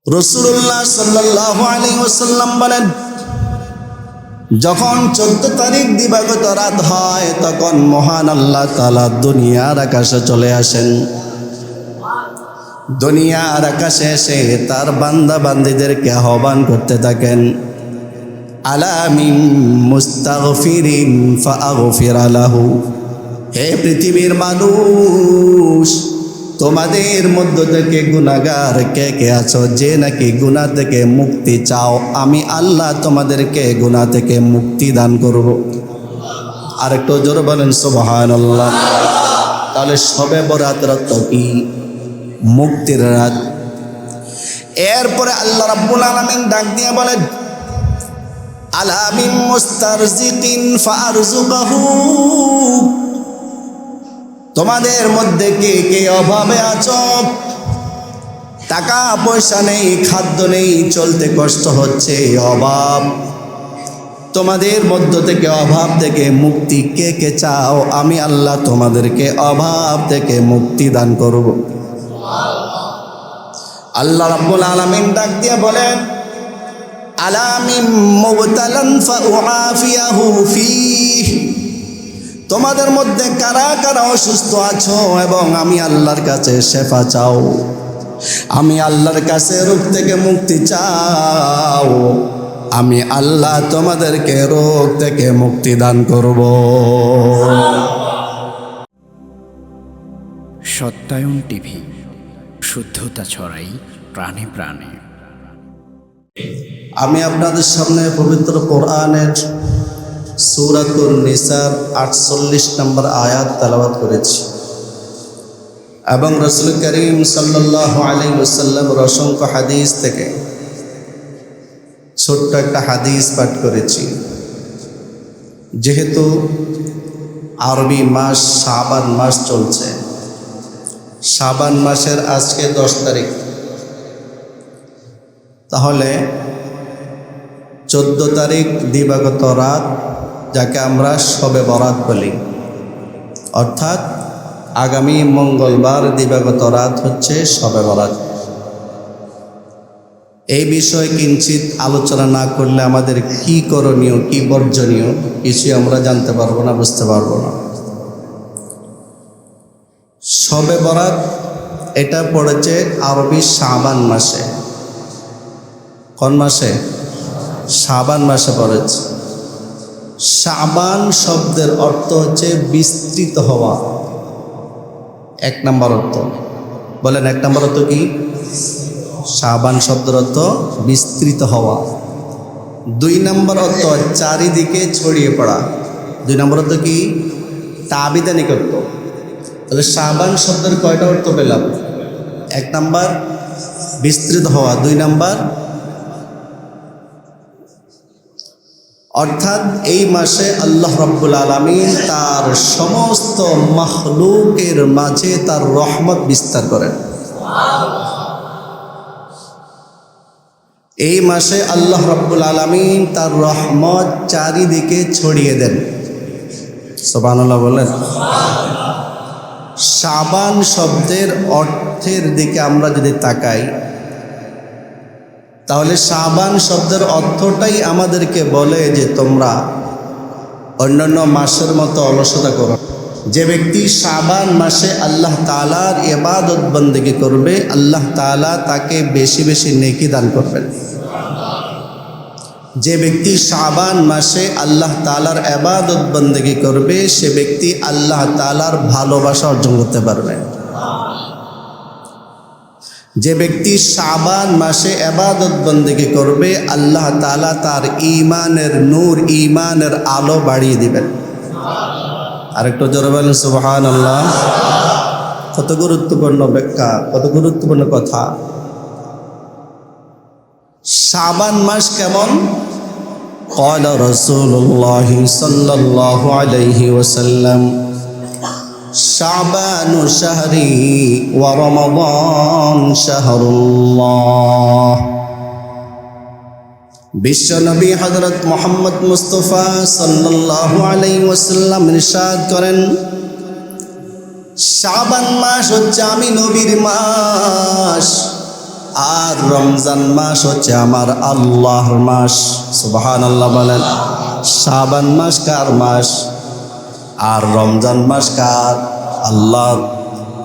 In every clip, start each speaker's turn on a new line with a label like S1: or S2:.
S1: রাসূলুল্লাহ সাল্লাল্লাহু আলাইহি ওয়াসাল্লাম বলেন, যখন 14 তারিখ দিবাগত রাত হয় তখন মহান আল্লাহ তাআলা দুনিয়ার আকাশে চলে আসেন। দুনিয়ার আকাশে এসে তার বান্দা বান্দীদেরকে আহ্বান করতে থাকেন, আলা মিন মুস্তাগফিরিন ফাআগফিরা লাহু। হে পৃথিবীর মানুষ, তোমাদের মধ্য থেকে গুনাহগার কে কে আছো যে নাকি গুনাহ থেকে মুক্তি চাও, আমি আল্লাহ তোমাদেরকে গুনাহ থেকে মুক্তি দান করব। আরেকটু জোরে বলেন সুবহানাল্লাহ। তাহলে শবে বরাত রাত কি? মুক্তির রাত। এরপরে আল্লাহ রাব্বুল আলামিন ডাক দিয়ে বলেন, আলা মিন মুস্তারজিকিন ফারজুকহু। তোমাদের মধ্যে কে কে অভাবে আছো, টাকা পয়সা নেই, খাদ্য নেই, চলতে কষ্ট হচ্ছে, অভাব, তোমাদের মধ্য থেকে অভাব থেকে মুক্তি কে কে চাও, আমি আল্লাহ তোমাদেরকে অভাব থেকে মুক্তি দান করব। আল্লাহ রাব্বুল আলামিন ডাক দিয়ে বলেন, আলা মিন মুবতালান ফাউআফিয়াহু ফীহি। তোমাদের মধ্যে কারা কারা অসুস্থ আছো এবং আমি আল্লাহর কাছে শেফা চাও, আমি আল্লাহর কাছে রোগ থেকে মুক্তি চাও, আমি আল্লাহ তোমাদেরকে রোগ থেকে মুক্তি দান করব।
S2: সত্যায়ন টিভি, শুদ্ধতা ছড়াই প্রাণে প্রাণে।
S1: আমি আপনাদের সামনে পবিত্র কোরআনের সূরাতুন নিসার 48 নম্বর আয়াত তেলাওয়াত করেছি এবং রাসূল করিম সাল্লাল্লাহু আলাইহি ওয়াসাল্লামের অসংখ্য হাদিস থেকে ছোট্ট একটা হাদিস পাঠ করেছি। যেহেতু আরবি মাস শাবান মাস চলছে, শাবান মাসের আজকে 10 তারিখ, তাহলে 14 তারিখ দিবাগত রাত, যাকে আমরা শবে বরাত বলি, অর্থাৎ আগামী মঙ্গলবার দিবাগত রাত হচ্ছে শবে বরাত। এই বিষয়ে কিঞ্চিত আলোচনা না করলে আমাদের কি করণীয় কি বর্জনীয় কিছু আমরা জানতে পারবো না, বুঝতে পারবো না। শবে বরাত এটা পড়েছে আরবি শাবান মাসে। কোন মাসে? শাবান মাসে পড়েছে। শাবান শব্দের অর্থ হচ্ছে বিস্তৃত হওয়া। 1 নম্বর অর্থ বলেন, 1 নম্বর অর্থ কি? শাবান শব্দের অর্থ বিস্তৃত হওয়া। 2 নম্বর অর্থ চারিদিকে ছড়িয়ে পড়া। 2 নম্বর অর্থ কি? তাবিদা নিকট্য। তাহলে শাবান শব্দের কয়টা অর্থ পেলাম? 1 নম্বর বিস্তৃত হওয়া, 2 নম্বর অর্থাৎ এই মাসে আল্লাহ রাব্বুল আলামিন তার সমস্ত মাখলুকের মাঝে তার রহমত বিস্তার করেন। এই মাসে আল্লাহ রাব্বুল আলামিন তার রহমত চারিদিকে ছড়িয়ে দেন। সুবহানাল্লাহ বলেন। শাবান শব্দের অর্থের দিকে আমরা যদি তাকাই, তাহলে শাবান শব্দের অর্থটাই আমাদেরকে বলে যে তোমরা অন্যান্য মাসের মতো অলসতা করো। যে ব্যক্তি শাবান মাসে আল্লাহ তাআলার ইবাদত বন্দেগী করবে, আল্লাহ তাআলা তাকে বেশি বেশি নেকি দান করবেন। যে ব্যক্তি শাবান মাসে আল্লাহ তাআলার ইবাদত বন্দেগী করবে, সে ব্যক্তি আল্লাহ তাআলার ভালোবাসা অর্জন করতে পারবে। যে ব্যক্তি শাবান মাসে ইবাদত বন্দেগী করবে, আল্লাহ তাআলা তার ঈমানের নূর, ঈমানের আলো বাড়িয়ে দিবেন। আরেকটু জোরে বলেন সুবহানাল্লাহ। কত গুরুত্বপূর্ণ ব্যাখ্যা, কত গুরুত্বপূর্ণ কথা। শাবান মাস কেমন? ক্বালা রাসূলুল্লাহ সাল্লাল্লাহু আলাইহি ওয়াসাল্লাম, শাবানু শাহরি ওয়া রমাদান শাহরুল্লাহ। বিশ্বনবী হযরত মুহাম্মদ মুস্তাফা সাল্লাল্লাহু আলাইহি ওয়াসাল্লাম ইরশাদ করেন, শাবান মাস হচ্ছে আমি নবীর মাস, আর রমজান মাস হচ্ছে আমার আল্লাহর মাস। সুবহানাল্লাহ বলেন। শাবান মাস কার মাস? আর রমজান মাস কার? আল্লাহর।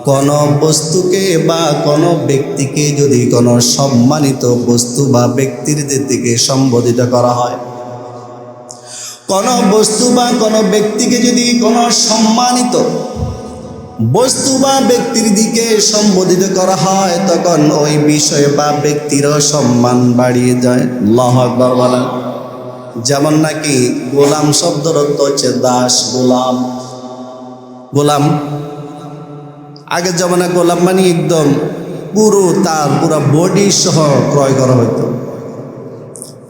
S1: কোন বস্তুকে বা কোন ব্যক্তিকে যদি কোন সম্মানিত বস্তু বা ব্যক্তির দিকে সম্বোধিত করা হয়, কোন বস্তু বা কোন ব্যক্তিকে যদি কোন সম্মানিত বস্তু বা ব্যক্তির দিকে সম্বোধিত করা হয়, তখন ওই বিষয় বা ব্যক্তিরও সম্মান বাড়িয়ে যায়। আল্লাহু আকবার বলেন। যেমন নাকি গোলাম শব্দের অর্থ হচ্ছে দাস, গোলাম। গোলাম আগের জমানা গোলাম মানে একদম তার পুরো বডি সহ ক্রয় করা হতো।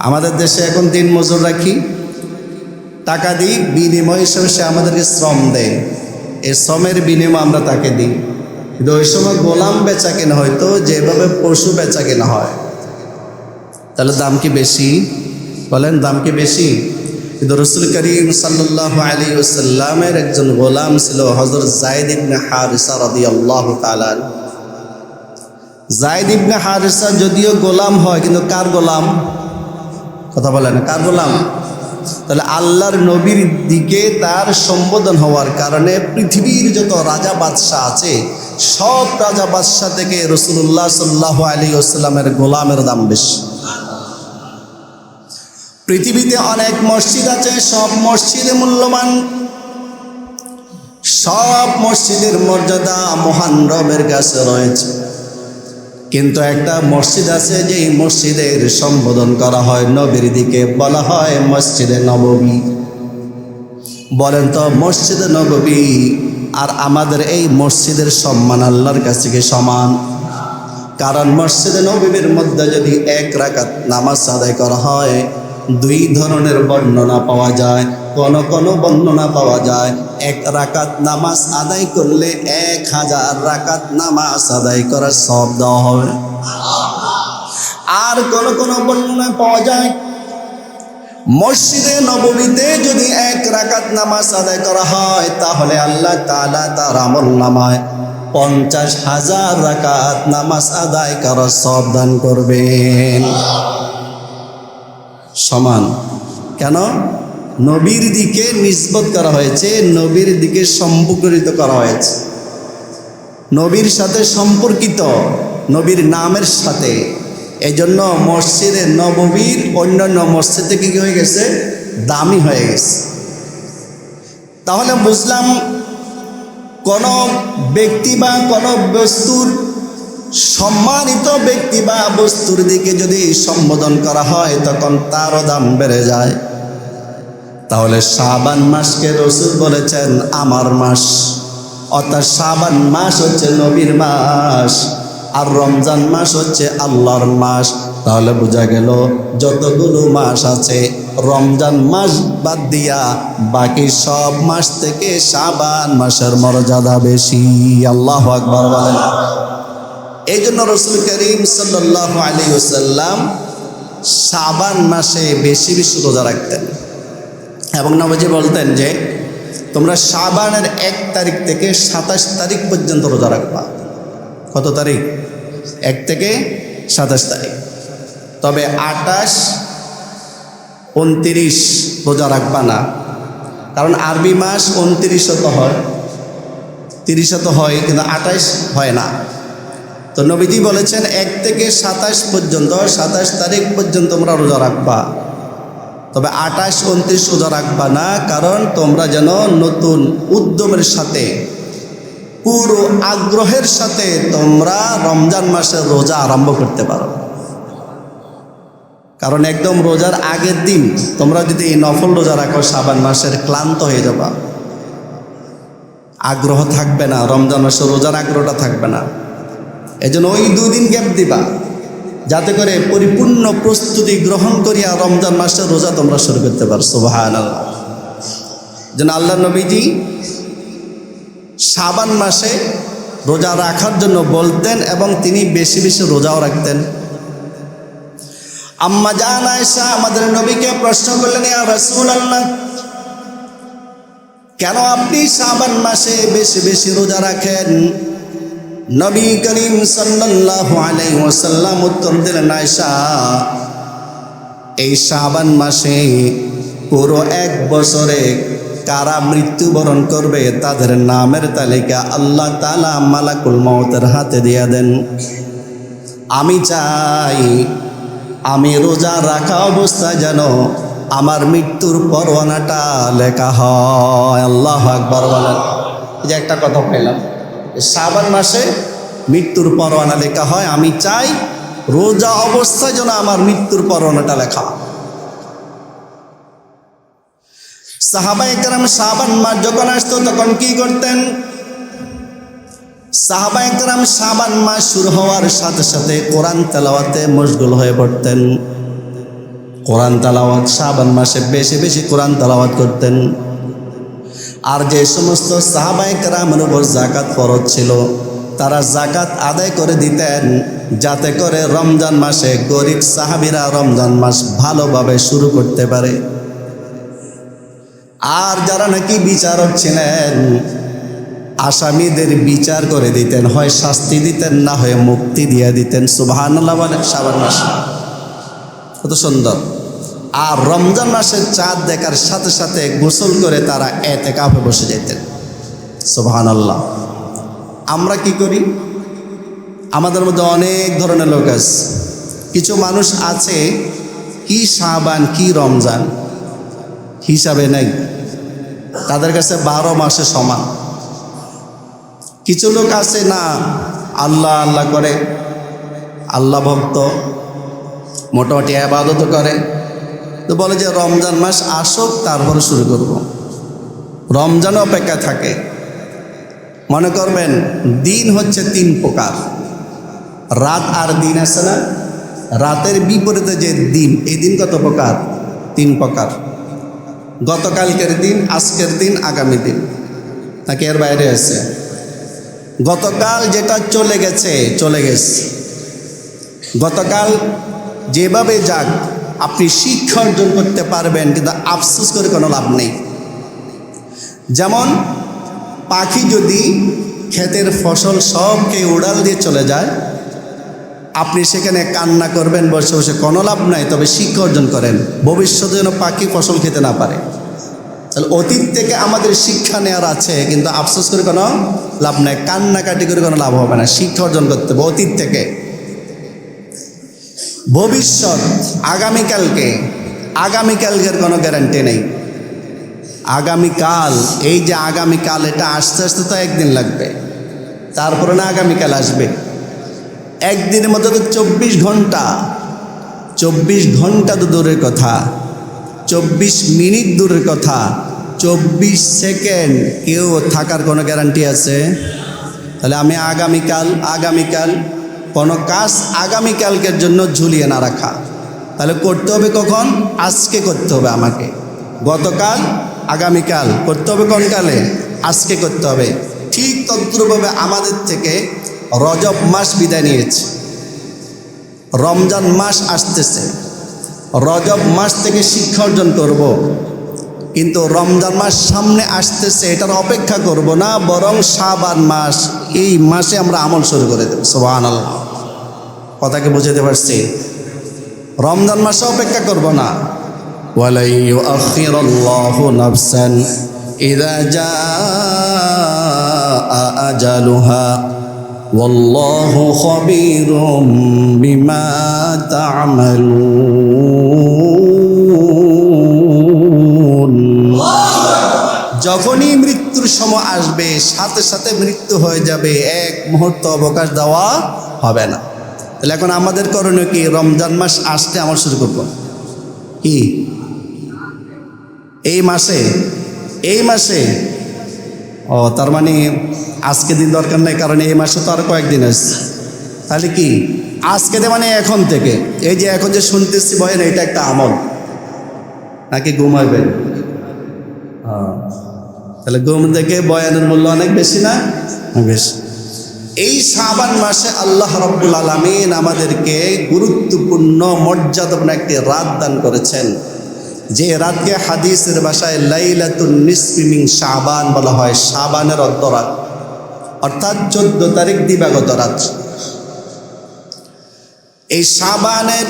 S1: আমাদের দেশে এখন দিন মজুর রাখি, টাকা দিই, বিনিময় হিসেবে সে আমাদেরকে শ্রম দেয়, এই শ্রমের বিনিময় আমরা তাকে দিই। কিন্তু ওই সময় গোলাম বেচা কেনা হয়তো যেভাবে পশু বেচা কেনা হয়। তাহলে দাম কি বেশি? বলেন, দাম কি বেশি? কিন্তু রাসূল করিম সাল্লাল্লাহু আলাইহি ওয়াসাল্লামের একজন গোলাম ছিল হযরত যায়েদ ইবনে হারিসা রাদিয়াল্লাহু তাআলা। যায়েদ ইবনে হারিসা যদিও গোলাম হয়, কিন্তু কার গোলাম? কথা বলেন, কার গোলাম? তাহলে আল্লাহর নবীর দিকে তার সম্বোধন হওয়ার কারণে পৃথিবীর যত রাজা বাদশাহ আছে, সব রাজা বাদশাহ থেকে রাসূলুল্লাহ সাল্লাল্লাহু আলাইহি ওয়াসাল্লামের গোলামের দাম বেশি। পৃথিবীতে অনেক মসজিদ আছে, সব মসজিদে মূল্যবান, সব মসজিদের মর্যাদা মহান রবের কাছে রয়েছে। কিন্তু একটা মসজিদ আছে যেই মসজিদের সম্বোধন করা হয় নবীর দিকে, বলা হয় মসজিদে নববী। বলেন তো, মসজিদে নববী আর আমাদের এই মসজিদের সম্মান আল্লাহর কাছে কি সমান? কারণ মসজিদে নববীর মধ্যে যদি 1 রাকাত নামাজ আদায় করা হয়, 2 ধরনের বর্ণনা পাওয়া যায়। কোন কোন বর্ণনা পাওয়া যায় 1 রাকাত নামাজ আদায় করলে 1000 রাকাত নামাজ আদায় করার সওয়াব দেওয়া হবে। আর কোন কোন বর্ণনা পাওয়া যায় মসজিদে নববীতে যদি 1 রাকাত নামাজ আদায় করা হয়, তাহলে আল্লাহ তাআলা তার আমলনামায় 50,000 রাকাত নামাজ আদায় করার সওয়াব দান করবেন। সমান কেন? নবীর দিকে নিসবত করা হয়েছে, নবীর দিকে সম্পর্কিত করা হয়েছে, নবীর সাথে সম্পর্কিত, নবীর নামের সাথে। এই জন্য মসজিদে নববীর অন্যান্য মসজিদ থেকে কি হয়ে গেছে? দামি হয়ে গেছে। তাহলে বুঝলাম, কোন ব্যক্তি বা কোন বস্তুর সম্মানিত ব্যক্তি বা বস্তুর দিকে যদি সম্বোধন করা হয়, তখন তারও দাম বেড়ে যায়। তাহলে শাবান মাসকে রাসূল বলেছেন আমার মাস, অর্থাৎ শাবান মাস হচ্ছে নবীর মাস, আর রমজান মাস হচ্ছে আল্লাহর মাস। তাহলে বোঝা গেল যতগুলো মাস আছে, রমজান মাস বাদ দিয়া বাকি সব মাস থেকে শাবান মাসের মর্যাদা বেশি। আল্লাহু আকবার বলেন। এই জন্য রাসূল করিম সাল্লাল্লাহু আলাইহি ওয়াসাল্লাম শাবান মাসে বেশি বেশি রোজা রাখতেন, এবং নবীজি বলতেন যে তোমরা শাবানের 1 তারিখ থেকে 27 তারিখ পর্যন্ত রোজা রাখবা। কত তারিখ? 1 থেকে 27 তারিখ। তবে 28, 29 রোজা রাখবা না, কারণ আরবি মাস 29 তো হয়, 30 তো হয়, কিন্তু 28 হয় না। তো নবীজি বলেছেন 1 থেকে 27 পর্যন্ত, 27 তারিখ পর্যন্ত তোমরা রোজা রাখবা। তবে 28, 29 রোজা রাখবা না, কারণ তোমরা যেন নতুন উদ্যমের সাথে, পুরো আগ্রহের সাথে তোমরা রমজান মাসের রোজা আরম্ভ করতে পারো। কারণ একদম রোজার আগের দিন তোমরা যদি এই নফল রোজা রাখো, শাবান মাসের ক্লান্ত হয়ে যাবা, আগ্রহ থাকবে না, রমজান মাসের রোজার আগ্রহটা থাকবে না। এই জন্য ওই 2 দিন গ্যাপ দিবা, যাতে করে পরিপূর্ণ প্রস্তুতি গ্রহণ করিয়া রমজান মাসের রোজা তোমরা শুরু করতে পারো। সুবহানাল্লাহ। যেন আল্লাহ নবীজি শাবান মাসে রোজা রাখার জন্য বলতেন, এবং তিনি বেশি বেশি রোজাও রাখতেন। আম্মা জান আয়েশা আমাদের নবীকে প্রশ্ন করলেন, ইয়া রাসূলুল্লাহ, কেন আপনি শাবান মাসে বেশি বেশি রোজা রাখেন? নবী করিম সাল্লাল্লাহু আলাইহি ওয়াসাল্লাম উত্তর দিলেন, আয়েশা, এই শাবান মাসে পুরো 1 বছরে কারা মৃত্যুবরণ করবে তাদের নামের তালিকা আল্লাহ তাআলা মালাকুল মউতের হাতে দিয়ে দেন। আমি চাই আমি রোজা রাখা অবস্থায় যেন আমার মৃত্যুর পরোয়ানাটা লেখা হয়। আল্লাহু আকবার বলেন। এই যে একটা কথা পেলাম, শাবান মাসে মৃত্যুর পরোয়ানা লেখা হয়। আমি চাই রোজা অবস্থায় যেন আমার মৃত্যুর পরোয়ানাটা লেখা। সাহাবায়ে কেরাম শাবান মাস যখন আসতো তখন কি করতেন? সাহাবায়ে কেরাম শাবান মাস শুরু হওয়ার সাথে সাথে কোরআন তেলাওয়াতে মশগুল হয়ে পড়তেন। কোরআন তেলাওয়াত শাবান মাসে বেশি বেশি কোরআন তেলাওয়াত করতেন। আর যে সমস্ত সাহাবায়ে কেরামের উপর যাকাত ফরজ ছিল তারা যাকাত আদায় করে দিতেন, যাতে করে রমজান মাসে গরিব সাহাবীরা রমজান মাস ভালোভাবে শুরু করতে পারে। আর যারা নাকি বিচারক ছিলেন আসামিদের বিচার করে দিতেন, হয় শাস্তি দিতেন না হয় মুক্তি দিয়ে দিতেন। সুবহানাল্লাহ বলেন। শাবান মাস কত সুন্দর। আর রমজান মাসের চাঁদ দেখার সাথে সাথে গোসল করে তারা এতেকাফে বসে যেতেন। সুবহানাল্লাহ। আমরা কি করি? আমাদের মধ্যে অনেক ধরনের লোক আছে। কিছু মানুষ আছে কি শাবান কি রমজান হিসাবে নাই, তাদের কাছে 12 মাসে সমান। কিছু লোক আছে না, আল্লাহ আল্লাহ করে, আল্লাহ ভক্ত, মোটামুটি ইবাদত করে, তো বলে যে রমজান মাস আসুক তারপরে শুরু করব। রমজান অপেক্ষা থাকে। মনে করবেন দিন হচ্ছে 3 প্রকার, রাত আর দিন আছে না? রাতের বিপরীতে যে দিন, এই দিন কত প্রকার? 3 প্রকার। গতকালকের দিন, আজকের দিন, আগামী দিন, নাকি এর বাইরে আছে? গতকাল যেটা চলে গেছে চলে গেছে। গতকাল যেভাবে যাক আপনি শিক্ষা অর্জন করতে পারবেন, কিন্তু আফসোস করে কোনো লাভ নেই। যেমন পাখি যদি ক্ষেতের ফসল সব খেয়ে উড়াল দিয়ে চলে যায়, আপনি সেখানে কান্না করবেন বসে বসে, কোনো লাভ নাই। তবে শিক্ষা অর্জন করেন, ভবিষ্যতে যেন পাখি ফসল খেতে না পারে। তাহলে অতীত থেকে আমাদের শিক্ষা নেওয়ার আছে, কিন্তু আফসোস করে কোনো লাভ নাই, কান্নাকাটি করে কোনো লাভ হবে না। শিক্ষা অর্জন করতে হবে অতীত থেকে। ভবিষ্যৎ আগামীকালকের কোনো গ্যারান্টি নেই। আগামীকাল, এই যে আগামীকাল, এটা আস্তে আস্তে তো একদিন লাগবে, তারপরে না আগামীকাল আসবে। একদিনের মধ্যে তো 24 ঘন্টা, 24 ঘন্টা তো দূরের কথা, 24 মিনিট দূরের কথা, 24 সেকেন্ড কেউ থাকার কোনো গ্যারান্টি আছে? তাহলে আমি আগামীকাল কোনো কাজ আগামীকালকের জন্য ঝুলিয়ে না রাখা। তাহলে করতে হবে কখন? আজকে করতে হবে আমাকে। গতকাল আগামীকাল করতে হবে কোন কালে? আজকে করতে হবে। ঠিক তদ্রূপভাবে আমাদের থেকে রজব মাস বিদায় নিয়েছে, রমজান মাস আসতেছে। রজব মাস থেকে শিক্ষা অর্জন করব, কিন্তু রমজান মাস সামনে আসতেছে, এটার অপেক্ষা করব না, বরং শাবান মাস, এই মাসে আমরা আমল শুরু করে দেব। সুবহানাল্লাহ। কথাকে বুঝাতে পারছি? রমজান মাসে অপেক্ষা করব না। ওয়ালা ইউআখিরুল্লাহু নাফসান ইযা জাআ আজালুহা ওয়াল্লাহু খাবীরুম বিমা তা'মালুন। যখনই মৃত্যুর সময় আসবে সাথে সাথে মৃত্যু হয়ে যাবে, 1 মুহূর্ত অবকাশ দেওয়া হবে না। তাহলে এখন আমাদের করণীয় কি? রমজান মাস আসতে আমল শুরু করব। কি এই মাসে ও তার মানে আজকে দিন দরকার নাই, কারণ এই মাসে তো আর কয়েকদিন আছে। তাহলে কি আজকে মানে এখন থেকে, এই যে এখন যে শুনতেছি বলেন, এটা একটা আমল নাকি ঘুমাইবেন? তাহলে ঘুম থেকে বয়ানের মূল্য অনেক বেশি না? বেশি। এই শাবান মাসে আল্লাহ রাব্বুল আলামিন আমাদেরকে গুরুত্বপূর্ণ মর্যাদাপূর্ণ একটি রাত দান করেছেন, যে রাতকে হাদিসের ভাষায় লাইলাতুন নিসফি মিন শাবান বলা হয়, শাবানের অর্ধরাত। অর্থাৎ 14 তারিখ দিবাগত রাত। এই শাবানের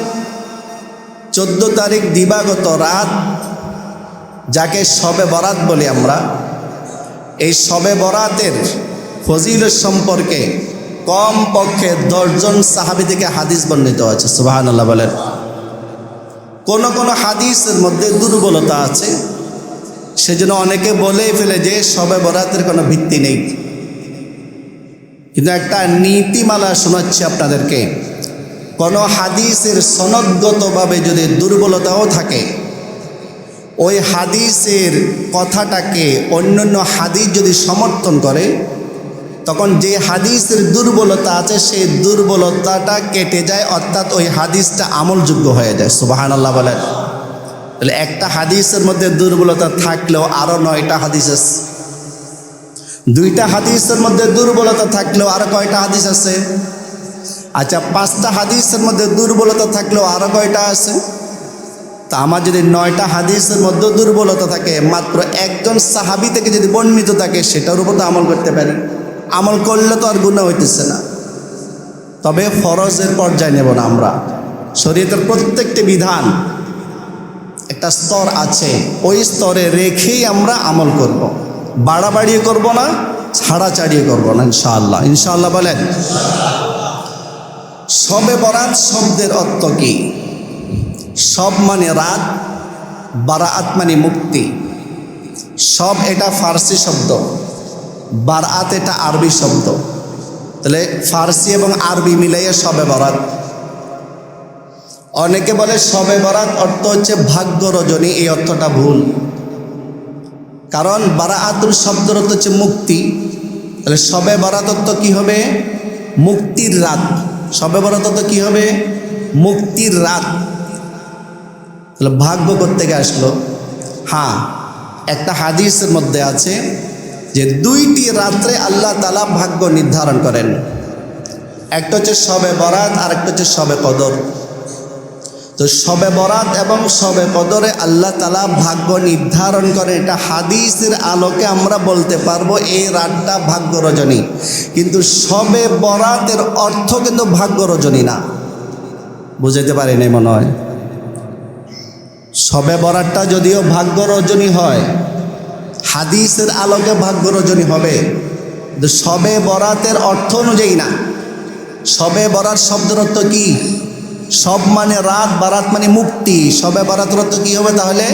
S1: 14 তারিখ দিবাগত রাত যাকে শবে বরাত বলি আমরা, এই শবে বরাতের ফজিলত সম্পর্কে কম পক্ষে 10 জন সাহাবী থেকে হাদিস বর্ণিত আছে। সুবহানাল্লাহ বলেন। কোন কোন হাদিসের মধ্যে দুর্বলতা আছে, সেজন্য অনেকে বলেই ফেলে যে শবে বরাতের কোনো ভিত্তি নেই। কিন্তু একটা নীতিমালা শোনাচ্ছি আপনাদেরকে, কোন হাদিসের সনদগতভাবে যদি দুর্বলতাও থাকে, ওই হাদিসের কথাটাকে অন্যান্য হাদিস যদি সমর্থন করে, তখন যে হাদিসের দুর্বলতা আছে সেই দুর্বলতাটা কেটে যায়, অর্থাৎ ওই হাদিসটা আমলযোগ্য হয়ে যায়। সুবহানাল্লাহ বলেন। তাহলে একটা হাদিসের মধ্যে দুর্বলতা থাকলেও আরো 9টা হাদিস আছে। 2টা হাদিসের মধ্যে দুর্বলতা থাকলেও আরো কয়টা হাদিস আছে? আচ্ছা, 5টা হাদিসের মধ্যে দুর্বলতা থাকলেও আরো কয়টা আছে? তা আমার যদি 9টা হাদিসের মধ্যে দুর্বলতা থাকে, মাত্র একজন সাহাবী থেকে যদি বর্ণিত থাকে, সেটার উপর তো আমল করতে পারি। আমল করলে তো আর গুনাহ হইতেছে না। তবে ফরজের পর্যায়ে নেব না আমরা। শরীয়তের প্রত্যেকটি বিধান একটা স্তর আছে, ওই স্তরে রেখেই আমরা আমল করব। বাড়াবাড়িয়ে করব না, ছাড়াছাড়িয়ে করব না, ইনশাআল্লাহ। ইনশাআল্লাহ বলেন। শবে বরাত শব্দের অর্থ কি? শব মানে রাত, বারাত মানে মুক্তি। শব এটা ফার্সি শব্দ, বারাত এটা আরবি শব্দ। তাহলে ফার্সি এবং আরবি মিলাইয়ে শবে বরাত। অনেকে বলে শবে বরাত অর্থ হচ্ছে ভাগ্য রজনী, এই অর্থটা ভুল। কারণ বারাআতুল শব্দের অর্থ হচ্ছে মুক্তি। তাহলে শবে বরাত অর্থ কি হবে? মুক্তির রাত। শবে বরাত অর্থ কি হবে? মুক্তির রাত। তাহলে ভাগ্য কোত্থেকে আসলো? হ্যাঁ, একটা হাদিসের মধ্যে আছে যে 2টি রাত্রে আল্লাহ তাআলা ভাগ্য নির্ধারণ করেন। একটা হচ্ছে শবে বরাত, আর একটা হচ্ছে শবে কদর। তো শবে বরাত এবং শবে কদরে আল্লাহ তাআলা ভাগ্য নির্ধারণ করেন। এটা হাদিসের আলোকে আমরা বলতে পারবো এই রাতটা ভাগ্য রজনী। কিন্তু শবে বরাতের অর্থ কিন্তু ভাগ্য রজনী না। বুঝাইতে পারিনি মনে হয়। শবে বরাতটা যদিও ভাগ্য রজনী হয়, হাদিসের আলোকে ভাগ্য রজনী হবে, কিন্তু শবে বরাতের অর্থ অনুযায়ী না। শবে বরাত শব্দের অর্থ কি? সব মানে রাত, বারাত মানে মুক্তি। শবে বরাতের অর্থ কি হবে তাহলে?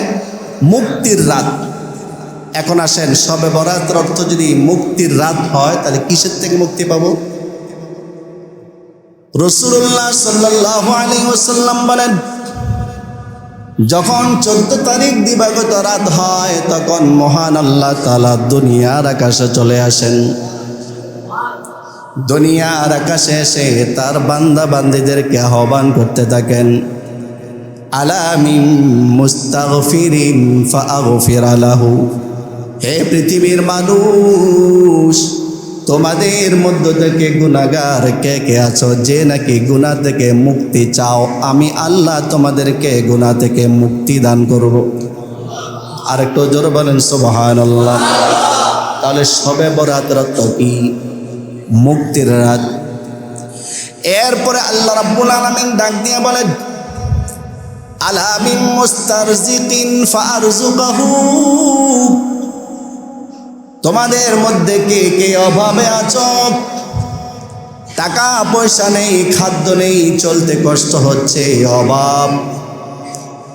S1: মুক্তির রাত। এখন আসেন, শবে বরাতের অর্থ যদি মুক্তির রাত হয়, তাহলে কিসের থেকে মুক্তি পাবো? রাসূলুল্লাহ সাল্লাল্লাহু আলাইহি ওয়াসাল্লাম বলেন, যখন 14 তারিখ দিবাগত রাত হয়, তখন মহান আল্লাহ তাআলা দুনিয়ার আকাশে চলে আসেন। দুনিয়ার আকাশে এসে তার বান্দা বান্দীদেরকে আহ্বান করতে থাকেন, আলা মিন মুস্তাগফিরিন ফাআগফির লাহু। হে পৃথিবীর মানুষ, তোমাদের মধ্য থেকে গুনাহগার কে কে আছো যে নাকি গুনাহ থেকে মুক্তি চাও, আমি আল্লাহ তোমাদেরকে গুনাহ থেকে মুক্তি দান করব। আর একটু জোরে বলেন সুবহানাল্লাহ। তাহলে শবে বরাতের অর্থ কি? মুক্তির রাত। এরপরে আল্লাহ রাব্বুল আলামিন ডাক দিয়ে বলেন, আলা মিন মুস্তারজিকিন ফারজুকহু। তোমাদের মধ্যে কে কে অভাবে আছো, টাকা পয়সা নেই, খাদ্য নেই, চলতে কষ্ট হচ্ছে, অভাব।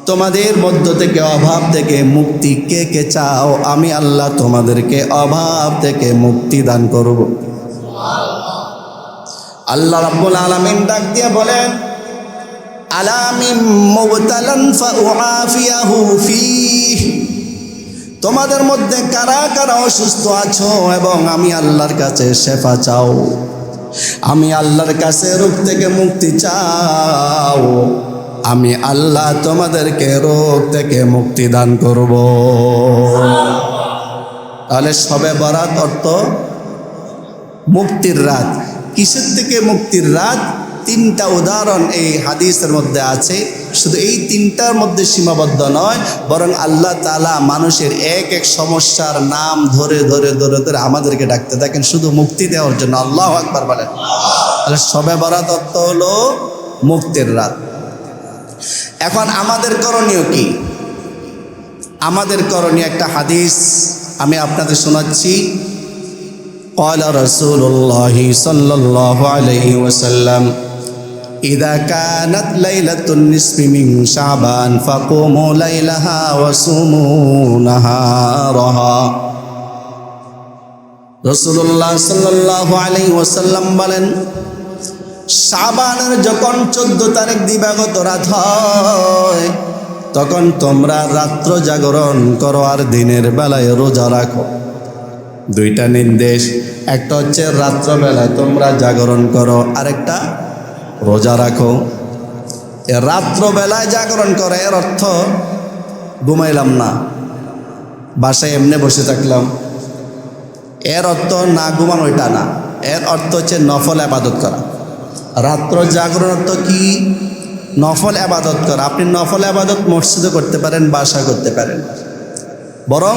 S1: তোমাদের মধ্য থেকে অভাব থেকে মুক্তি কে কে চাও, আমি আল্লাহ তোমাদেরকে অভাব থেকে মুক্তি দান করব। আল্লাহ রাব্বুল আলামিন ডাক দিয়ে বলেন, আলা মিন মুবতালান ফাউআফিয়াহু ফীহ। তোমাদের মধ্যে কারা কারা অসুস্থ আছো এবং আমি আল্লাহর কাছে শেফা চাও, আমি আল্লাহর কাছে রোগ থেকে মুক্তি চাও, আমি আল্লাহ তোমাদেরকে রোগ থেকে মুক্তি দান করব। তাহলে শবে বরাত অর্থ মুক্তির রাত। কিসের থেকে মুক্তির রাত? 3টা উদাহরণ এই হাদিসের মধ্যে আছে। শুধু এই তিনটার মধ্যে সীমাবদ্ধ নয়, বরং আল্লাহ তাআলা মানুষের এক এক সমস্যার নাম ধরে ধরে ধরে ধরে আমাদেরকে ডাকতে থাকেন শুধু মুক্তি দেওয়ার জন্য। আল্লাহু আকবার বলেন। তাহলে শবে বরাত অর্থ হলো মুক্তির রাত। এখন আমাদের করণীয় কি? আমাদের করণীয় একটা হাদিস আমি আপনাদের শোনাচ্ছি। قال رسول الله صلى الله عليه وسلم إذا كانت ليلة النصف من شعبان فقوموا ليلها وصوموا نهارها। রাসূলুল্লাহ সাল্লাল্লাহু আলাইহি ওয়াসাল্লাম বলেন, শাবানের যখন 14 তারিখ দিবাগত রাত হয় তখন তোমরা রাত্র জাগরণ করো আর দিনের বেলায় রোজা রাখো। দুইটা নির্দেশ, একটা হচ্ছে রাত্রবেলায় তোমরা জাগরণ করো, আরেকটা রোজা রাখো। রাত্রবেলায় জাগরণ করে এর অর্থ ঘুমাইলাম না, বাসায় এমনি বসে থাকলাম, এর অর্থ না ঘুমানো, এটা না। এর অর্থ হচ্ছে নফল ইবাদত করা। রাত্র জাগরণ অর্থ কি? নফল ইবাদত করা। আপনি নফল ইবাদত মসজিদে করতে পারেন, বাসায় করতে পারেন, বরং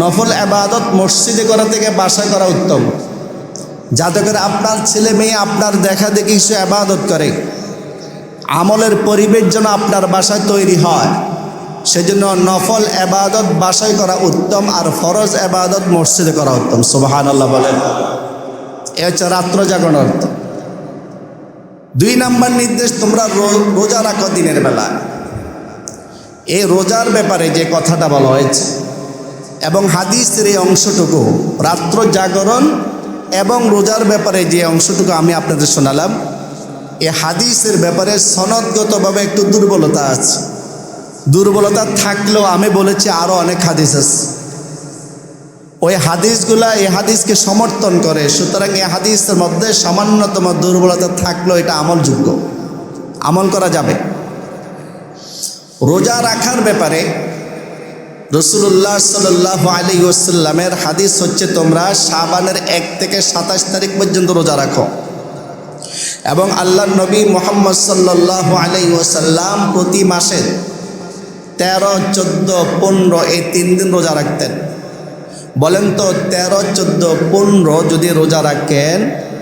S1: নফল ইবাদত মসজিদে করা থেকে বাসায় করা উত্তম, যাতে করে আপনার ছেলে মেয়ে আপনার দেখা দেখি সে ইবাদত করে, আমলের পরিবেশ যেন আপনার বাসায় তৈরি হয়। সেজন্য নফল ইবাদত বাসায় করা উত্তম, আর ফরজ ইবাদত মসজিদে করা উত্তম। সুবহানাল্লাহ বলেন। এ হচ্ছে রাত্র জাগরণ অর্থ। 2 নম্বর নির্দেশ, তোমরা রোজা রাখো দিনের বেলা। এই রোজার ব্যাপারে যে কথাটা বলা হয়েছে এবং হাদিসের এই অংশটুকু, রাত্র জাগরণ এবং রোজার ব্যাপারে যে অংশটুকু আমি আপনাদের শোনালাম, এই হাদিসের ব্যাপারে সনদগতভাবে একটু দুর্বলতা আছে। দুর্বলতা থাকলেও আমি বলেছি আরও অনেক হাদিস আছে, ওই হাদিসগুলা এই হাদিসকে সমর্থন করে। সুতরাং এই হাদিসের মধ্যে সামান্যতম দুর্বলতা থাকলেও এটা আমলযোগ্য, আমল করা যাবে। রোজা রাখার ব্যাপারে রাসূলুল্লাহ সাল্লাল্লাহু আলাইহি ওয়াসাল্লামের হাদিস হচ্ছে, তোমরা শাবানের 1 থেকে 27 তারিখ পর্যন্ত রোজা রাখো। এবং আল্লাহর নবী মুহাম্মদ সাল্লাল্লাহু আলাইহি ওয়াসাল্লাম প্রতি মাসে 13, 14, 15 এই 3 দিন রোজা রাখতেন। বলেন তো 13, 14, 15 যদি রোজা রাখেন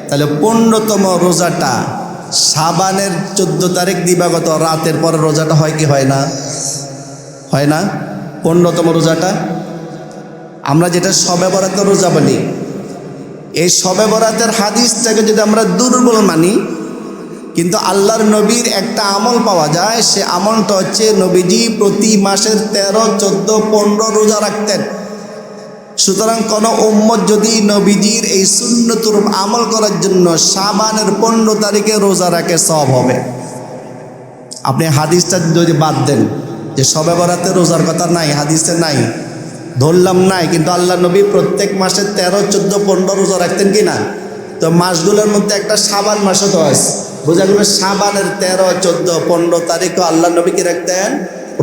S1: তাহলে 15তম রোজাটা শাবানের 14 তারিখ দিবাগত রাতের পরে রোজাটা হয় কি হয় না? হয় না? 15তম রোজাটা আমরা যেটা শবে বরাতের রোজা বলি, এই শবে বরাতের হাদিসটাকে যদি আমরা দুর্বল মানি, কিন্তু আল্লাহর নবীর একটা আমল পাওয়া যায়, সে আমলটা হচ্ছে নবীজি প্রতি মাসের 13, 14, 15 রোজা রাখতেন। সুতরাং কোনো উম্মত যদি নবীজির এই সুন্নতুর আমল করার জন্য শাবানের 15 তারিখে রোজা রাখে, সওয়াব হবে। আপনি হাদিসটা যদি বাদ দেন যে শবে বরাতে রোজার কথা নাই, হাদিসে নাই, ধরলাম নাই, কিন্তু আল্লাহ নবী প্রত্যেক মাসে 13, 14, 15 রোজা রাখতেন কি না? তো মাসগুলোর মধ্যে একটা শাবান মাসও তো আছে, বোঝা গেল শাবানের 13, 14, 15 তারিখও আল্লাহ নবী কি রাখতেন?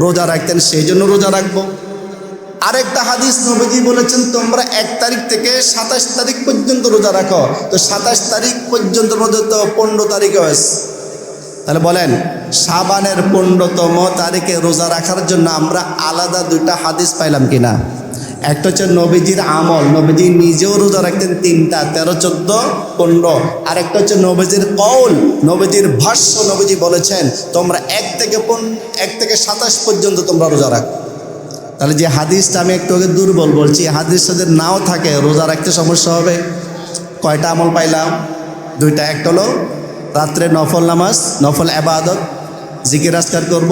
S1: রোজা রাখতেন। সেই জন্য রোজা রাখবো। আরেকটা হাদিস নবীজি বলেছেন, তোমরা 1 তারিখ থেকে 27 তারিখ পর্যন্ত রোজা রাখো। তো 27 তারিখ পর্যন্ত রোজা তো 15 তারিখে আছে। তাহলে বলেন শাবানের 15তম তারিখে রোজা রাখার জন্য আমরা আলাদা 2টা হাদিস পাইলাম কিনা? একটা হচ্ছে নবীজির আমল, নবীজি নিজেও রোজা রাখতেন 3টা, 13, 14, 15। আর একটা হচ্ছে নবীজির কওল, নবীজির ভাষ্য। নবীজি বলেছেন তোমরা 1 থেকে 27 পর্যন্ত তোমরা রোজা রাখো। তাহলে যে হাদিসটা আমি একটু আগে দুর্বল বলছি, হাদিস যদি নাও থাকে রোজা রাখতে সমস্যা হবে। কয়টা আমল পাইলাম? 2টা। একটা হলো রাত্রে নফল নামাজ, নফল ইবাদত, জিকির আজকার করব।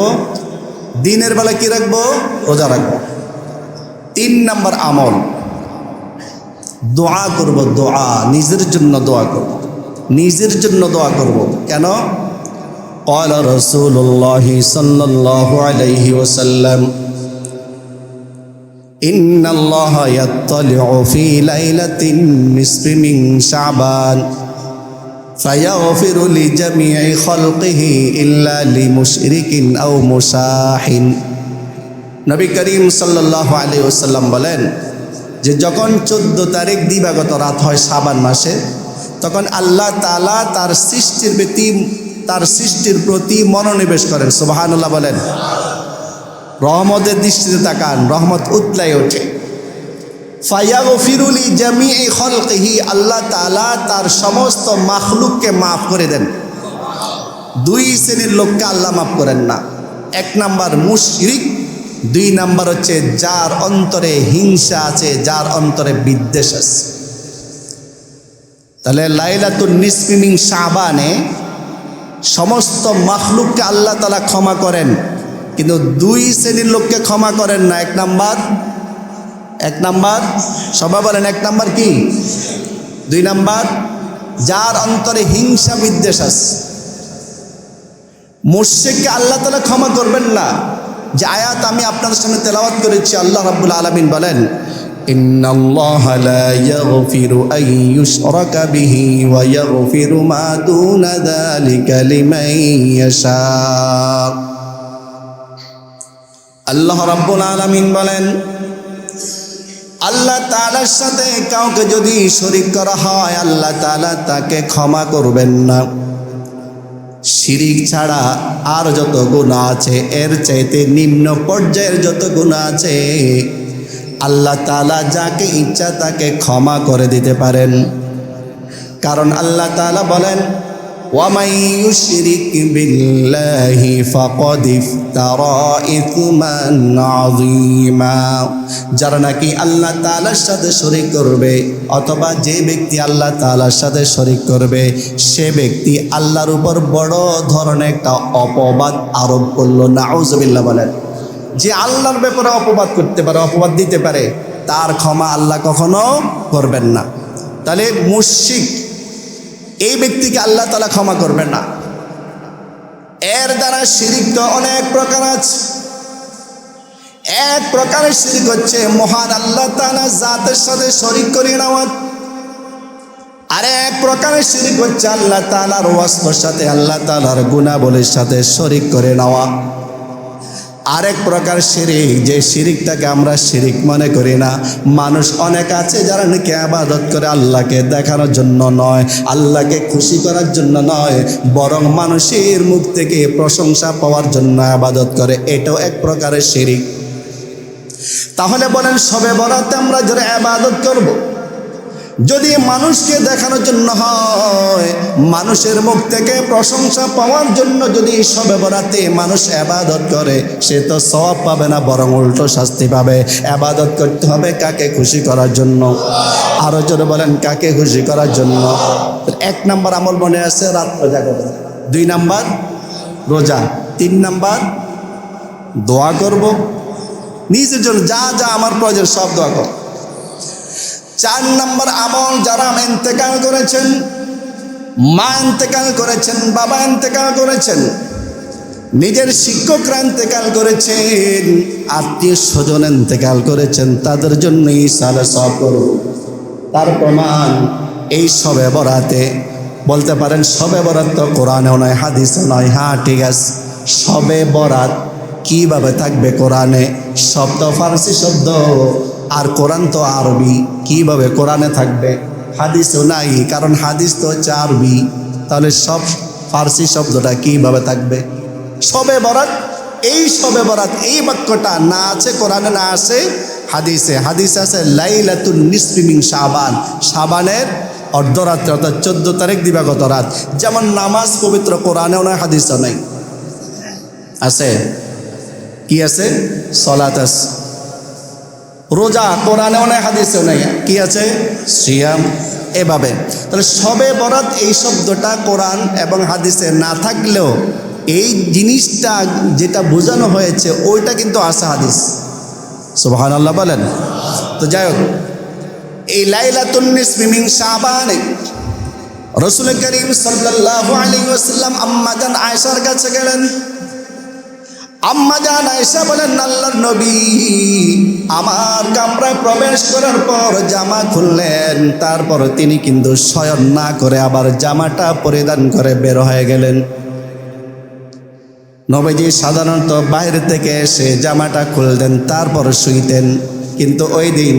S1: দিনের বেলা কি রাখবো? রোজা রাখবো। 3 নম্বর আমল, দোয়া করব। দোয়া, নিজের জন্য দোয়া করব, নিজের জন্য দোয়া করব। কেন? قال رسول الله صلى الله عليه وسلم إن الله يطلع في ليلة النصف من شعبان فيغفر لجميع خلقه إلا لمشرك أو مشاح। নবী করিম সাল্লাল্লাহু আলাইহি ওয়াসাল্লাম বলেন যে যখন 14 তারিখ দিবাগত রাত হয় শাবান মাসে, তখন আল্লাহ তাআলা তার সৃষ্টির প্রতি তার সৃষ্টির প্রতি মনোনিবেশ করেন। সুবহানাল্লাহ বলেন। রহমতের দৃষ্টিতে তাকান, রহমত উতলাই ওঠে। ফায়াগফিরু লিজামিই খালকিহি, আল্লাহ তাআলা তার সমস্ত মাখলুককে মাফ করে দেন। দুই শ্রেণীর লোককে আল্লাহ মাফ করেন না। এক নাম্বার মুশরিক, দুই নাম্বার হচ্ছে যার অন্তরে হিংসা আছে, যার অন্তরে বিদ্বেষ আছে। তাহলে লাইলাতুন নিসফি মিন শাবানে সমস্ত মাখলুককে আল্লাহ তাআলা ক্ষমা করেন, কিন্তু দুই শ্রেণীর লোককে ক্ষমা করেন না। এক নাম্বার সবাই বলেন, এক নাম্বার কি? দুই নাম্বার যার অন্তরে হিংসা বিদ্বেষ আছে। মুশরিককে আল্লাহ তাআলা ক্ষমা করবেন না। যে আয়াত আমি আপনাদের সামনে তেলাওয়াত করেছি, আল্লাহ রাব্বুল আলামিন বলেন, ইন্নাল্লাহা লা ইয়াগফিরু আন ইউশরাকা বিহি ওয়া ইয়াগফিরু মা দুনা যালিকা লিমান ইয়াশা। আল্লাহ রাব্বুল আলামিন বলেন, আল্লাহ তাআলার সাথে কাউকে যদি শরীক করা হয়, আল্লাহ তাআলা তাকে ক্ষমা করবেন না। শিরিক ছাড়া আর যত গুনাহ আছে, এর চাইতে নিম্ন পর্যায়ের যত গুনাহ আছে, আল্লাহ তাআলা যাকে ইচ্ছা তাকে ক্ষমা করে দিতে পারেন। কারণ আল্লাহ তাআলা বলেন, ওয়ামাই ইউশরিক বিল্লাহি ফাকাদ ইফতারা ইসমান আযীমা। যারা নাকি আল্লাহ তাআলার সাথে শরীক করবে, অথবা যে ব্যক্তি আল্লাহ তাআলার সাথে শরীক করবে, সে ব্যক্তি আল্লাহর উপর বড় ধরনের একটা অপবাদ আরোপ করলো। নাউযুবিল্লাহ বলেন। যে আল্লাহর ব্যাপারে অপবাদ করতে পারে, অপবাদ দিতে পারে, তার ক্ষমা আল্লাহ কখনো করবেন না। তাহলে মুশরিক এই ব্যক্তিকে আল্লাহ তাআলা ক্ষমা করবেন না। এর দ্বারা শিরিক তো অনেক প্রকার আছে। এক প্রকারের শিরিক হচ্ছে মহান আল্লাহ তাআলা জাতের সাথে শরীক করে নেওয়া। আর এক প্রকারের শিরিক হচ্ছে আল্লাহ তাআলার ওয়াসফের সাথে, আল্লাহ তাআলার গুণাবলীর সাথে শরীক করে নেওয়া। আরেক প্রকার শিরিক, যে শিরিকটাকে আমরা শিরিক মনে করি না। মানুষ অনেক আছে যারা নাকি ইবাদত করে আল্লাহকে দেখানোর জন্য নয়, আল্লাহকে খুশি করার জন্য নয়, বরং মানুষের মুখ থেকে প্রশংসা পাওয়ার জন্য ইবাদত করে। এটাও এক প্রকারের শিরিক। তাহলে বলেন, শবে বরাতে আমরা যারা ইবাদত করব, যদি মানুষকে দেখানোর জন্য হয়, মানুষের মুখ থেকে প্রশংসা পাওয়ার জন্য যদি শবে বরাতে মানুষ ইবাদত করে, সে তো সওয়াব পাবে না, বরং উল্টো শাস্তি পাবে। ইবাদত করতে হবে কাকে খুশি করার জন্য? আরো জোরে বলেন, কাকে খুশি করার জন্য? এক নাম্বার আমল মনে আছে, রাত রোজা করব। দুই নাম্বার রোজা। তিন নাম্বার দোয়া করব নিজের জন্য, যা যা আমার প্রয়োজন সব দোয়া করব। চার নাম্বার আমল, যারা ইন্তেকাল করেছেন, মা ইন্তেকাল করেছেন, বাবা ইন্তেকাল করেছেন, নিজের শিক্ষকরা ইন্তেকাল করেছেন, আত্মীয় স্বজন ইন্তেকাল করেছেন, তাদের জন্য ইসালে সওয়াব করব। তার প্রমাণ এই শবে বরাতে। বলতে পারেন শবে বরাত তো কোরআনেও নয়, হাদিসও নয়। হ্যাঁ ঠিক আছে, শবে বরাত কিভাবে থাকবে কোরআনে? শব্দ ফারসি শব্দ, আর কোরআন তো আরবি, কিভাবে কোরআনে থাকবে? হাদিসও নাই, কারণ হাদিস তো হচ্ছে আরবি। তাহলে সব ফারসি শব্দটা কিভাবে থাকবে? শবে বরাত, এই শবে বরাত এই বাক্যটা না আছে কোরআনে, না আছে হাদিসে। হাদিস আছে লাইলাতুন নিসফি মিন শাবান, শাবানের অর্ধরাত্রি, অর্থাৎ 14 তারিখ দিবাগত রাত। যেমন নামাজ পবিত্র কোরআনেও নয়, হাদিসও নাই। আছে কি আছে? সালাত আছে। রোজা কোরআনেও নাই, হাদিসেও নাই। কি আছে? সিয়াম। এভাবে তাহলে শবে বরাত এই শব্দটা কোরআন এবং হাদিসে না থাকলেও এই জিনিসটা যেটা বোঝানো হয়েছে ওইটা কিন্তু আছে হাদিস। সুবহানাল্লাহ বলেন। তো যাই হোক, এই লাইলাতুন নিসফি মিন শাবানে রাসূল করিম সাল্লাল্লাহু আলাইহি ওয়াসাল্লাম আম্মা জান আয়েশার কাছে গেলেন। আম্মা জান আয়েশা বলেন, আল্লাহর নবী আমার কামরায় প্রবেশ করার পর জামা খুললেন, তারপর তিনি কিন্তু শয়ন না করে আবার জামাটা পরিধান করে বের হয়ে গেলেন। নবীজি সাধারণত বাইরে থেকে এসে জামাটা খুলতেন, তারপর শুইতেন, কিন্তু ওই দিন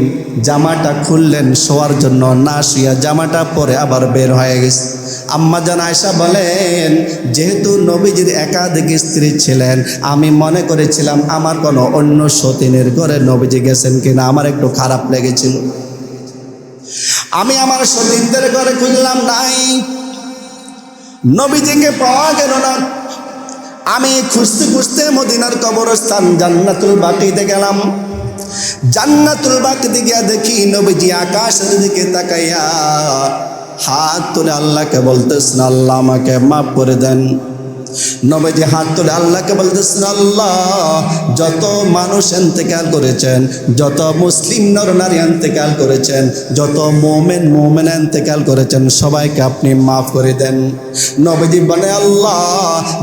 S1: জামাটা খুললেন শোয়ার জন্য, না শুয়া জামাটা পরে আবার বের হয়ে গেছে। আম্মা জান আয়েশা বলেন, যেহেতু নবীজির একাধিক স্ত্রী ছিলেন, আমি মনে করেছিলাম আমার কোনো অন্য সতীনের ঘরে নবীজি গেছেন কিনা, আমার একটু খারাপ লেগেছিল। আমি আমার সতীনদের ঘরে খুঁজলাম, নাই, নবীজিকে পাওয়া গেল না। আমি খুঁজতে খুঁজতে মদিনার কবরস্থান জান্নাতুল বাকিতে গেলাম। জান্নাতুল বাকিতে গিয়া দেখি নবীজি আকাশের দিকে তাকাইয়া হাত তুলে আল্লাহকে বলতেছেন, আল্লাহ আমাকে মাফ করে দেন। নবীজি হাত তুলে আল্লাহকে বলতেছেন, আল্লাহ যত মানুষ ইন্তেকাল করেছেন, যত মুসলিম নর নারী ইন্তেকাল করেছেন, যত মোমেন ইন্তেকাল করেছেন, সবাইকে আপনি মাফ করে দেন। নবীজি বলে, আল্লাহ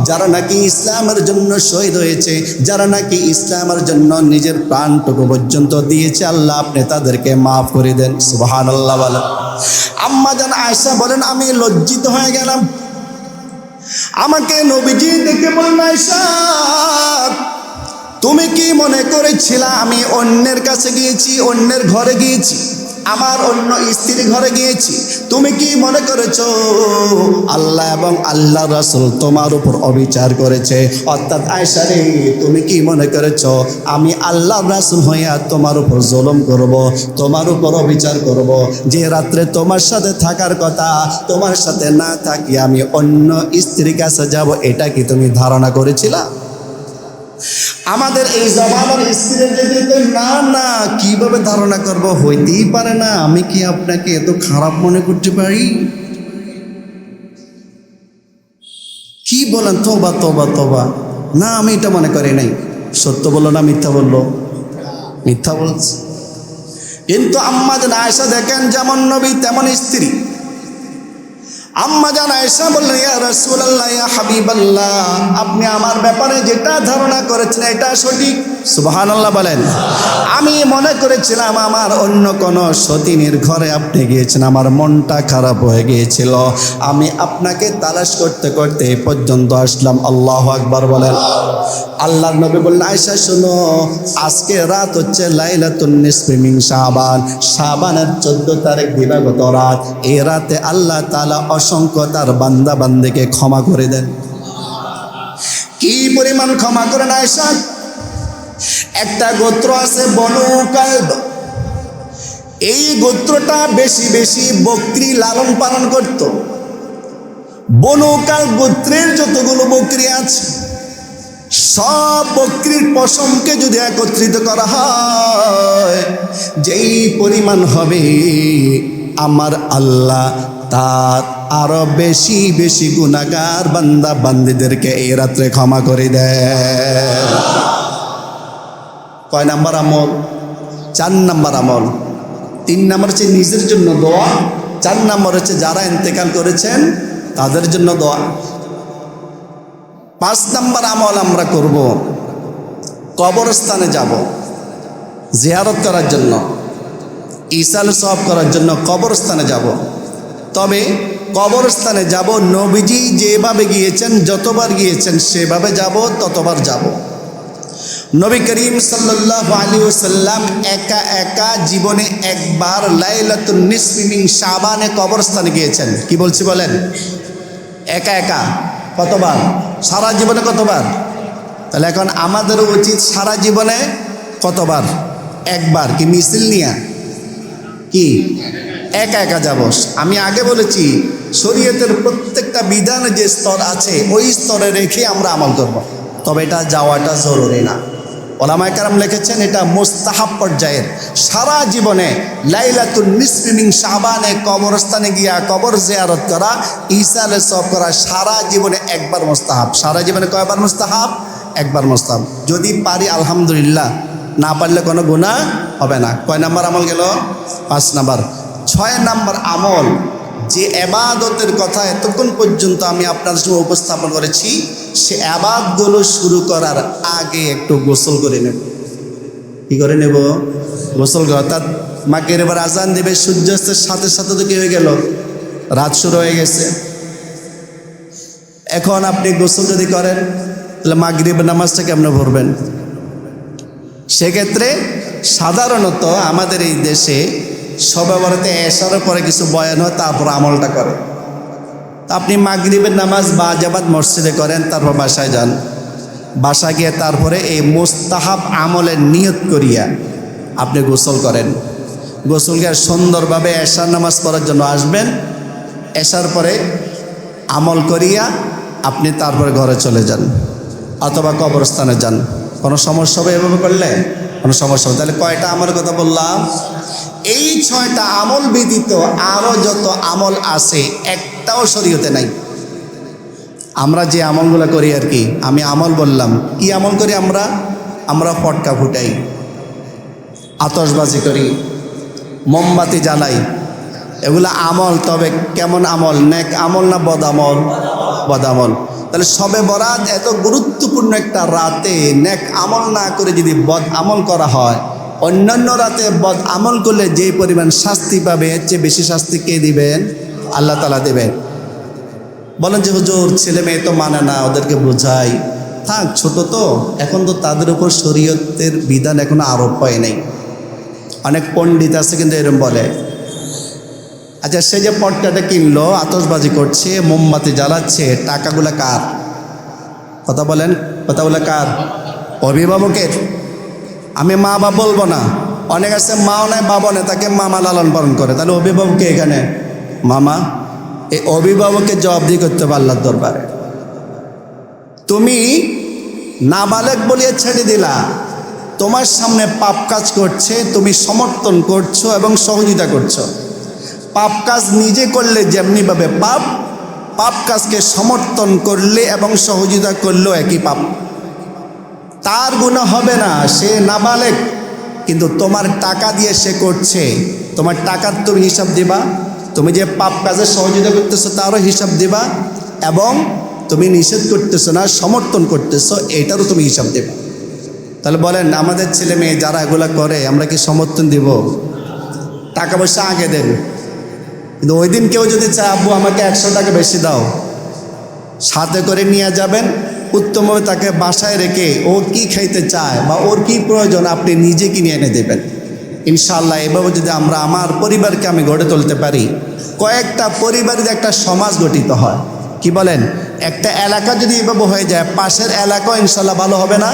S1: যারা নাকি ইসলামের জন্য শহীদ হয়েছে, যারা নাকি ইসলামের জন্য নিজের প্রাণটুকু পর্যন্ত দিয়েছে, আল্লাহ আপনি তাদেরকে মাফ করে দেন। সুবহানাল্লাহ বলেন। আম্মা জান আয়েশা বলেন, আমি লজ্জিত হয়ে গেলাম। আমাকে নবীজি দেখে বললেন, আয়েশা তুমি কি মনে করেছিলা আমি অন্যের কাছে গিয়েছি, অন্যের ঘরে গিয়েছি, আমার অন্য স্ত্রীর ঘরে গিয়েছি? তুমি কি মনে করেছো আল্লাহ এবং আল্লাহ রাসূল তোমার উপর অবিচার করেছে? অর্থাৎ আয়েশা রে, তুমি কি মনে করেছো আমি আল্লাহ রাসূল হইয়া তোমার উপর জুলুম করব, তোমার উপর অবিচার করব? যে রাত্রে তোমার সাথে থাকার কথা, তোমার সাথে না থাকি আমি অন্য স্ত্রীর কাছে যাব, এটা কি তুমি ধারণা করেছিলা? আমাদের এই জমানার স্ত্রীর যদি না না কিভাবে ধারণা করব, হইতেই পারে না। আমি কি আপনাকে এত খারাপ মনে করতে পারি? কি বলেন? তওবা তওবা তওবা। না, আমি এটা মনে করি নাই। সত্য বললো না মিথ্যা বললো? মিথ্যা বলছে। কিন্তু আম্মা জান আয়েশা দেখেন, যেমন নবী তেমন স্ত্রী। আম্মা জান আয়েশা বললেন, ইয়া রাসূলুল্লাহ, ইয়া হাবিবাল্লাহ, আপনি আমার ব্যাপারে যেটা ধারণা করেছেন এটা সঠিক। সুবহানাল্লাহ বলেন। আমি মনে করেছিলাম আমার অন্য কোনো সতীনের ঘরে আপনি গিয়েছেন, আমার মনটা খারাপ হয়ে গিয়েছিল। আমি আপনাকে তালাশ করতে করতে এই পর্যন্ত আসলাম। আল্লাহু আকবার বলেন। আল্লাহর নবী বললেন, আয়েশা শোনো, আজকে রাত হচ্ছে লাইলাতুন নিসফি মিন শাবান, শাবানের 14 তারিখ দিবাগত রাত। এই রাতে আল্লাহ তাআলা অসংখ্য তার বান্দা বান্দিকে ক্ষমা করে দেন। কি পরিমাণ ক্ষমা করেন আয়েশা? একটা গোত্র আছে বনু কালব, এই গোত্রটা বেশি বেশি বকরি লালন পালন করত। বনু কালব গোত্রের যতগুলো বকরি আছে, সব বকরির পশমকে যদি একত্রিত করা হয়, যেই পরিমাণ হবে, আমার আল্লাহ তার আরো বেশি বেশি গুনাহগার বান্দা বান্দীদেরকে এই রাত্রে ক্ষমা করে দেয়। কয় নাম্বার আমল? 4 নাম্বার আমল। 3 নাম্বার হচ্ছে নিজের জন্য দোয়া, 4 নাম্বার হচ্ছে যারা ইন্তেকাল করেছেন তাদের জন্য দোয়া। 5 নাম্বার আমল আমরা করব, কবরস্থানে যাব জিয়ারত করার জন্য, ইসাল সওয়াব করার জন্য কবরস্থানে যাব। তবে কবরস্থানে যাব নবীজি যেভাবে গিয়েছেন, যতবার গিয়েছেন সেভাবে যাব, ততবার যাব। নবী করিম সাল্লাল্লাহু আলাইহি ওয়াসাল্লাম একা একা জীবনে একবার লাইলাতুন নিসফি মিন শাবানে কবরস্থানে গিয়েছেন। কি বলছি বলেন? একা একা। কতবার? সারা জীবনে কতবার? তাহলে এখন আমাদের উচিত সারা জীবনে কতবার? একবার। কি মিছিল নিয়া? কি একা একা যাব? আমি আগে বলেছি, শরীয়তের প্রত্যেকটা বিধানে যে স্তর আছে ওই স্তরে রেখে আমরা আমল করব। তবে এটা যাওয়াটা জরুরি না। ওলামায়ে কেরাম লিখেছেন এটা মুস্তাহাব পর্যায়ের। সারা জীবনে লাইলাতুন নিসফি মিন শাবানে কবরস্থানে গিয়া কবর জিয়ারত করা, ইসালে সওয়াব করা সারা জীবনে একবার মুস্তাহাব। সারা জীবনে কয়বার মুস্তাহাব? একবার মুস্তাহাব। যদি পারি আলহামদুলিল্লাহ, না পারলে কোনো গুনাহ হবে না। কয় নাম্বার আমল গেল? 5 নাম্বার। 6 নাম্বার আমল, যে এবাদতের কথা এতক্ষণ পর্যন্ত আমি আপনাদের সঙ্গে উপস্থাপন করেছি, সে এবাদতগুলো শুরু করার আগে একটু গোসল করে নেব। কি করে নেব? গোসল করে। অর্থাৎ মাগরিবের এবার আজান দেবে, সূর্যাস্তের সাথে সাথে তো কি হয়ে গেল? রাত শুরু হয়ে গেছে। এখন আপনি গোসল যদি করেন তাহলে মাগরিবের নামাজটা কেমনে পড়বেন? সেক্ষেত্রে সাধারণত আমাদের এই দেশে শবে বরাতে এশারের পরে কিছু বয়ান হয়, তারপর আমলটা করে। তা আপনি মাগরিবের নামাজ বা জামাত মসজিদে করেন, তারপর বাসায় যান, বাসা গিয়ে তারপরে এই মুস্তাহাব আমলের নিয়ত করিয়া আপনি গোসল করেন। গোসল করে সুন্দরভাবে এশার নামাজ পড়ার জন্য আসবেন। এশার পরে আমল করিয়া আপনি তারপরে ঘরে চলে যান অথবা কবরস্থানে যান। কোনো সমস্যা হবে এভাবে করলে? কোনো সমস্যা হবে? তাহলে কয়টা আমলের কথা বললাম? এই 6টা আমল ব্যতীত আরও যত আমল আছে একটাও শরীয়তে নাই। আমরা যে আমলগুলো করি আর কি, আমি আমল বললাম, কি আমল করি আমরা? আমরা পটকা ফুটাই, আতশবাজি করি, মোমবাতি জ্বালাই, এগুলো আমল। তবে কেমন আমল? নেক আমল না বদ আমল? বদ আমল। তাহলে শবে বরাত এত গুরুত্বপূর্ণ একটা রাতে নেক আমল না করে যদি বদ আমল করা হয়, অন্যান্য রাতে বদ আমল করলে যে পরিমাণ শাস্তি পাবে এর চেয়ে বেশি শাস্তি কে দিবেন? আল্লাহ তাআলা দেবেন। বলেন যে হুজুর ছেলে মেয়ে তো মানে না, ওদেরকে বোঝাই। থাক, ছোট তো, এখন তো তাদের উপর শরীয়তের বিধান এখনো আরোপ হয় নাই। অনেক পণ্ডিত আছে কিন্তু এরকম বলে, আচ্ছা সে যে পটকাটা কিনলো, আতশবাজি করছে, মোমবাতি জ্বালাচ্ছে, টাকাগুলো কার? কথা বলেন, কথাগুলো কার? অভিভাবকের। আমি মা বাবা বলবো না, অনেক আছে মাও নেয় বাবা নেয়, তাকে মামা লালন পালন করে, তাহলে অভিভাবককে এখানে মামা। এই অভিভাবকের জবাবদিহি করতে হবে আল্লাহর দরবারে। তুমি নাবালেগ বলিয়ে ছেড়ে দিলা, তোমার সামনে পাপ কাজ করছে, তুমি সমর্থন করছো এবং সহযোগিতা করছো। পাপ কাজ নিজে করলে যেমনিভাবে পাপ, পাপ কাজকে সমর্থন করলে এবং সহযোগিতা করলেও একই পাপ। তার গুনাহ হবে না, সে নাবালেগ, কিন্তু তোমার টাকা দিয়ে সে করছে, তোমার টাকার তুমি হিসাব দিবা। তুমি যে পাপ কাজে সহযোগিতা করতেছো তারও হিসাব দিবা, এবং তুমি নিষেধ করতেছো না, সমর্থন করতেছো, এটারও তুমি হিসাব দেবা। তাহলে বলেন আমাদের ছেলে মেয়ে যারা এগুলা করে আমরা কি সমর্থন দিব? টাকা পয়সা আগে দেন, কিন্তু ওই দিন কেউ যদি চায় আব্বু আমাকে 100 টাকা বেশি দাও, সাথে করে নিয়ে যাবেন, উত্তমভাবে তাকে বাসায় রেখে ও কি খাইতে চায় বা ওর কি প্রয়োজন আপনি নিজে কিনে এনে দেবেন। ইনশাআল্লাহ এভাবে যদি আমরা আমার পরিবারকে আমি গড়ে তুলতে পারি, কয়েকটা পরিবারের একটা সমাজ গঠিত হয়। কি বলেন? একটা এলাকা যদি এভাবে হয়ে যায়, পাশের এলাকাও ইনশাআল্লাহ ভালো হবে না?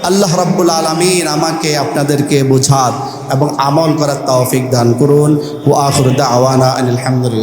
S1: আল্লাহ রাব্বুল আলামিন আমাকে আপনাদেরকে বোঝার এবং আমল করার তৌফিক দান করুন। ওয়া আখিরু দাওয়ানা আলহামদুলিল্লাহ।